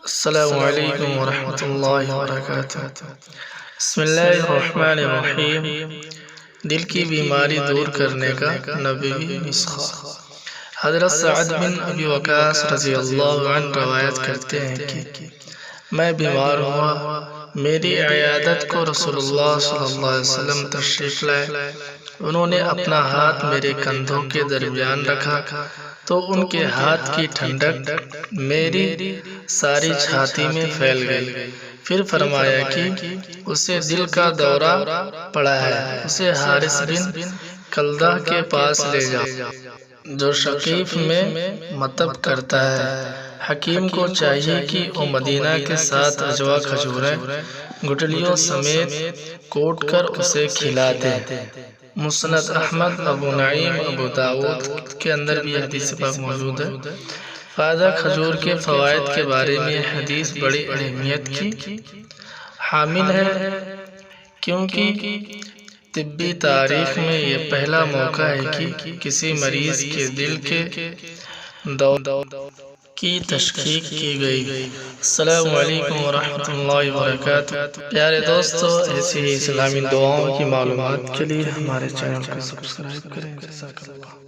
السلام علیکم ورحمۃ اللہ وبرکاتہ۔ بسم اللہ الرحمن الرحیم۔ دل کی بیماری دور کرنے کا نبوی نسخہ۔ حضرت سعد بن ابی وقاص رضی اللہ عنہ روایت کرتے ہیں کہ میں بیمار ہوا، میری عیادت کو رسول اللہ صلی اللہ علیہ وسلم تشریف لائے۔ انہوں نے اپنا ہاتھ میرے کندھوں کے درمیان رکھا تو ان کے ہاتھ کی ٹھنڈک میری ساری چھاتی میں پھیل گئی۔ پھر فرمایا کہ اسے دل کا دورہ پڑا ہے، اسے حارث بن کلدہ کے پاس لے جاؤ جو ثقیف میں مطب کرتا ہے۔ حکیم کو چاہیے کہ وہ مدینہ کے 7 اجوا کھجوریں گٹھلیوں سمیت کوٹ کر اسے کھلا دے۔ مسند احمد، ابو نعیم، ابو داؤد کے اندر بھی حدیث پاک موجود ہے۔ فائدہ کھجور کے فوائد کے بارے میں حدیث بڑی اہمیت کی حامل ہے، کیونکہ طبی تاریخ میں یہ پہلا موقع ہے کہ کسی مریض کے دل کے دورہ کی تشخیص کی گئی۔ السلام علیکم ورحمۃ اللہ وبرکاتہ۔ پیارے دوستو، ایسی ہی اسلامی دعاؤں کی معلومات کے لیے ہمارے چینل کو سبسکرائب کریں۔ جزاک اللہ۔